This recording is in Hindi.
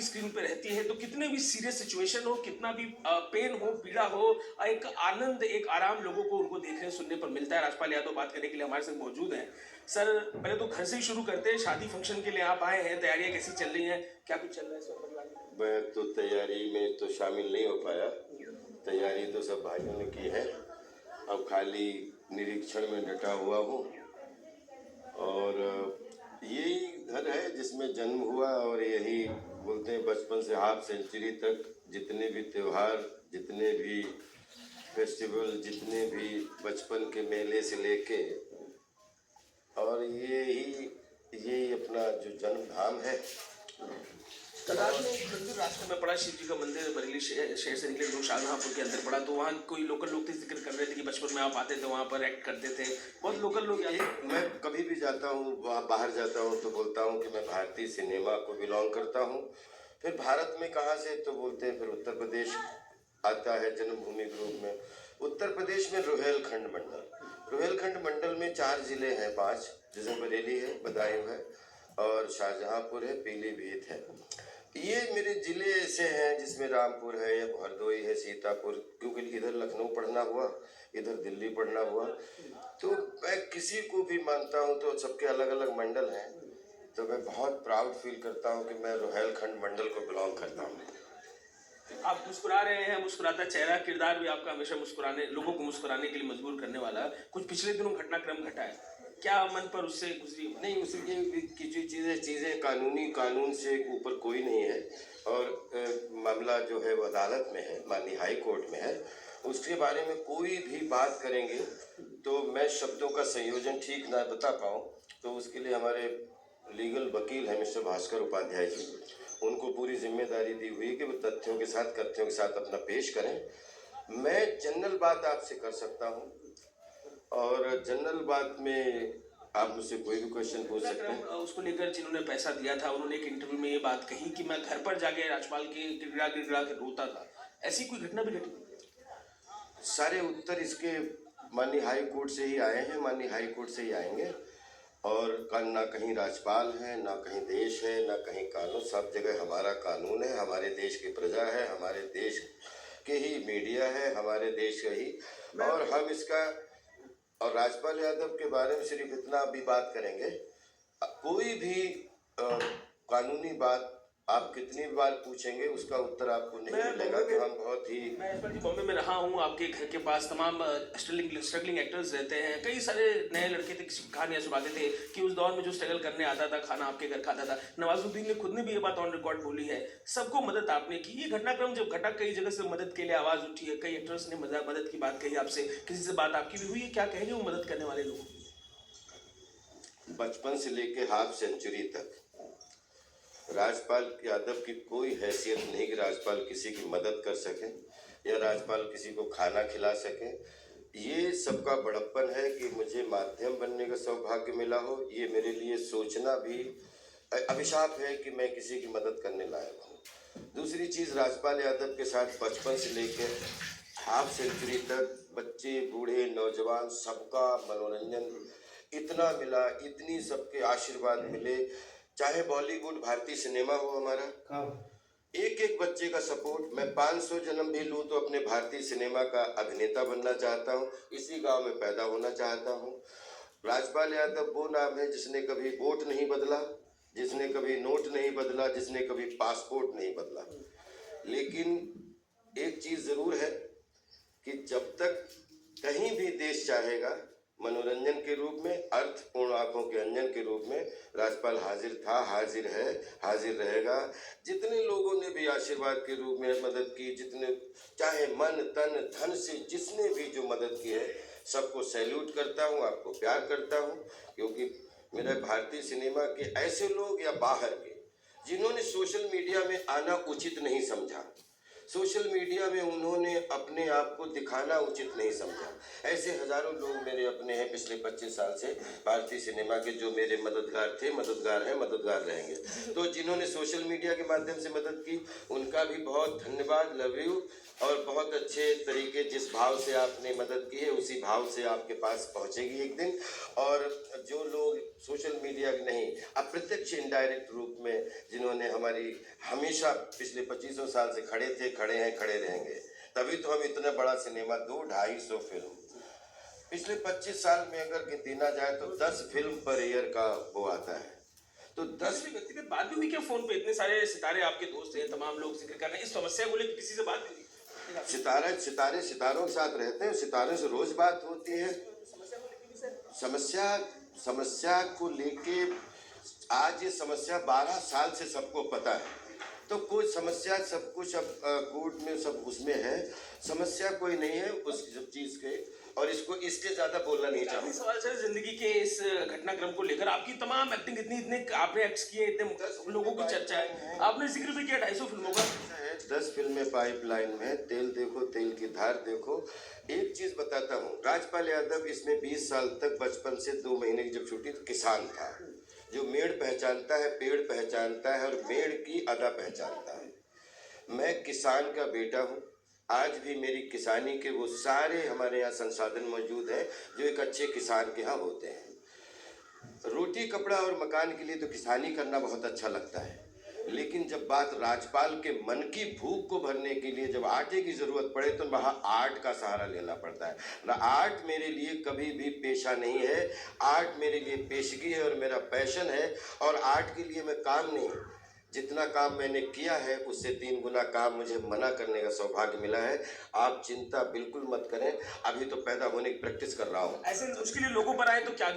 स्क्रीन पे रहती है तो कितने भी सीरियस सिचुएशन हो, कितना भी पेन हो, पीड़ा हो, एक आनंद, एक आराम लोगों को उनको देखने सुनने पर मिलता है। राजपाल यादव बात करने के लिए हमारे साथ मौजूद हैं। सर, पहले तो घर से ही शुरू करते हैं। शादी फंक्शन के लिए आप आए हैं, तैयारियां कैसी चल रही हैं, क्या कुछ चल रहा है इस वक्त परिवार में? मैं तो तैयारी में तो शामिल नहीं हो पाया। तैयारी तो सब भाइयों ने की है। अब खाली निरीक्षण में डटा हुआ हूँ। और यही घर है जिसमें जन्म हुआ, और यही बोलते हैं बचपन से हाफ सेंचुरी तक जितने भी त्योहार, जितने भी फेस्टिवल, जितने भी बचपन के मेले से लेके, और यही अपना जो जन्म धाम है। कदार में हिंदू राष्ट्र में पड़ा शिव जी का मंदिर बरेली शहर से निकले लोग शाहजहांपुर के अंदर पड़ा, तो वहाँ कोई लोकल लोग थे जिक्र कर रहे थे कि बचपन में आप आते थे वहाँ पर एक्ट करते थे, बहुत लोकल लोग। मैं कभी भी जाता हूँ, बाहर जाता हूँ तो बोलता हूँ कि मैं भारतीय सिनेमा को बिलोंग करता हूँ। फिर भारत में कहाँ से, तो बोलते हैं फिर उत्तर प्रदेश आता है जन्मभूमि के रूप में। उत्तर प्रदेश में रुहेलखंड मंडल में 4 जिले हैं, 5, जैसे बरेली है, बदायूं है, और शाहजहांपुर है, पीलीभीत है। ये मेरे जिले ऐसे हैं जिसमें रामपुर है, हरदोई है, सीतापुर, क्योंकि इधर लखनऊ पढ़ना हुआ, इधर दिल्ली पढ़ना हुआ। तो मैं किसी को भी मानता हूँ तो सबके अलग अलग मंडल हैं, तो मैं बहुत प्राउड फील करता हूँ कि मैं रुहेलखंड मंडल को बिलोंग करता हूँ। आप मुस्कुरा रहे हैं, मुस्कुराता चेहरा, किरदार भी आपका हमेशा मुस्कुराने, लोगों को मुस्कुराने के लिए मजबूर करने वाला। कुछ पिछले दिनों घटनाक्रम घटा है, क्या मन पर उससे गुजरी? नहीं, उसकी जो चीज़ें कानून से ऊपर कोई नहीं है, और मामला जो है वो अदालत में है, माननीय हाई कोर्ट में है। उसके बारे में कोई भी बात करेंगे तो मैं शब्दों का संयोजन ठीक ना बता पाऊँ, तो उसके लिए हमारे लीगल वकील हैं मिस्टर भास्कर उपाध्याय जी, उनको पूरी जिम्मेदारी दी हुई है कि वो तथ्यों के साथ अपना पेश करें। मैं जनरल बात आपसे कर सकता हूँ, और जनरल बात में आप मुझसे कोई भी क्वेश्चन पूछ सकते हैं। उसको लेकर जिन्होंने पैसा दिया था, उन्होंने एक इंटरव्यू में ये बात कही कि मैं घर पर जाके राज्यपाल के गिड़गिड़ा के रोता था। ऐसी कोई घटना भी घटी? सारे उत्तर इसके माननीय हाई कोर्ट से ही आए हैं, माननीय हाई कोर्ट से ही आएंगे। और ना कहीं राज्यपाल है, ना कहीं देश है, ना कहीं कानून। सब जगह हमारा कानून है, हमारे देश की प्रजा है, हमारे देश के ही मीडिया है, हमारे देश का ही, और हम इसका। और राजपाल यादव के बारे में सिर्फ इतना भी बात करेंगे, कोई भी कानूनी बात आप कितनी बार पूछेंगे उसका उत्तर आपको नहीं मिलेगा कि हम बहुत ही। मैं इस बार बॉम्बे में रहा हूँ, आपके घर के पास तमाम स्ट्रगलिंग एक्टर्स रहते हैं, कई सारे नए लड़के थे, कहानियाँ सुनाते थे कि उस दौर में जो स्ट्रगल करने आता था, खाना आपके घर खाता था। नवाजुद्दीन ने खुद ने भी ये बात ऑन रिकॉर्ड बोली है, सबको मदद आपने की। ये घटनाक्रम जब घटा, कई जगह से मदद के लिए आवाज़ उठी है, कई एक्टर्स ने मदद की बात कही आपसे, किसी से बात आपकी भी हुई है? क्या कहेंगे वो मदद करने वाले लोग? बचपन से लेके हाफ सेंचुरी तक राजपाल यादव की कोई हैसियत नहीं कि राजपाल किसी की मदद कर सके या राजपाल किसी को खाना खिला सके। ये सबका बड़प्पन है कि मुझे माध्यम बनने का सौभाग्य मिला हो। ये मेरे लिए सोचना भी अभिशाप है कि मैं किसी की मदद करने लायक हूँ। दूसरी चीज़, राजपाल यादव के साथ बचपन से लेकर हाफ सेंचुरी तक बच्चे, बूढ़े, नौजवान, सबका मनोरंजन इतना मिला, इतनी सबके आशीर्वाद मिले। चाहे बॉलीवुड, भारतीय सिनेमा हो हमारा, एक एक बच्चे का सपोर्ट। मैं 500 जन्म भी लूँ तो अपने भारतीय सिनेमा का अभिनेता बनना चाहता हूँ, इसी गांव में पैदा होना चाहता हूँ। राजपाल यादव वो नाम है जिसने कभी वोट नहीं बदला, जिसने कभी नोट नहीं बदला, जिसने कभी पासपोर्ट नहीं बदला। लेकिन एक चीज़ ज़रूर है कि जब तक कहीं भी देश चाहेगा, मनोरंजन के रूप में, अर्थपूर्ण आंखों के अंजन के रूप में राजपाल हाजिर था, हाजिर है, हाजिर रहेगा। जितने लोगों ने भी आशीर्वाद के रूप में मदद की, जितने चाहे मन तन धन से जिसने भी जो मदद की है, सबको सैल्यूट करता हूँ, आपको प्यार करता हूँ। क्योंकि मेरा भारतीय सिनेमा के ऐसे लोग या बाहर के जिन्होंने सोशल मीडिया में आना उचित नहीं समझा, सोशल मीडिया में उन्होंने अपने आप को दिखाना उचित नहीं समझा, ऐसे हजारों लोग मेरे अपने हैं पिछले 25 साल से भारतीय सिनेमा के, जो मेरे मददगार थे, मददगार हैं, मददगार रहेंगे। तो जिन्होंने सोशल मीडिया के माध्यम से मदद की, उनका भी बहुत धन्यवाद, लव यू। और बहुत अच्छे तरीके, जिस भाव से आपने मदद की है उसी भाव से आपके पास पहुँचेगी एक दिन। और जो लोग सोशल मीडिया की नहीं, अप्रत्यक्ष इनडायरेक्ट रूप में जिन्होंने हमारी हमेशा पिछले 25 साल से खड़े थे, खड़े हैं, खड़े रहेंगे। तभी तो हम इतना बड़ा सिनेमा 200-250 फिल्म पिछले 25 साल में अगर गिना जाए तो 10 फिल्म पर ईयर का वो आता है। तो 10 व्यक्तिगत बात भी हुई क्या फोन पे? इतने सारे सितारे आपके दोस्त हैं, तमाम लोग जिक्र कर रहे हैं, इस समस्या को लेकर किसी से बात हुई? सितारों के साथ रहते हैं, सितारों से रोज बात होती है। समस्या को लेके आज ये समस्या 12 साल से सबको पता है, तो कोई समस्या सब कुछ अब कोर्ट में सब उसमें है, समस्या कोई नहीं है उस सब चीज के, और इसको इसके ज्यादा बोलना नहीं चाहूँगा। सवाल सर, जिंदगी के इस घटनाक्रम को लेकर आपकी तमाम एक्टिंग इतने आपने एक्ट्स किए, इतने लोगों की चर्चा है, आपने जिक्र भी किया 250 फिल्मों का। 10 फिल्में पाइपलाइन में, तेल देखो तेल की धार देखो। एक चीज बताता हूँ, राजपाल यादव इसमें 20 साल तक बचपन से 2 महीने की जब छुट्टी तो किसान था, जो मेड़ पहचानता है, पेड़ पहचानता है और मेड़ की अदा पहचानता है। मैं किसान का बेटा हूँ, आज भी मेरी किसानी के वो सारे हमारे यहाँ संसाधन मौजूद हैं जो एक अच्छे किसान के यहाँ होते हैं। रोटी कपड़ा और मकान के लिए तो किसानी करना बहुत अच्छा लगता है, लेकिन जब बात राजपाल के मन की भूख को भरने के लिए जब आटे की जरूरत पड़े तो वहाँ आर्ट का सहारा लेना पड़ता है। आर्ट मेरे लिए कभी भी पेशा नहीं है, आर्ट मेरे लिए पेशगी है और मेरा पैशन है, और आर्ट के लिए मैं काम नहीं, जितना काम मैंने किया है उससे 3 गुना काम मुझे मना करने का सौभाग्य मिला है। आप चिंता बिल्कुल मत करें, अभी तो पैदा होने की प्रैक्टिस कर रहा हूँ। ऐसे उसके लिए लोगों पर आए तो क्या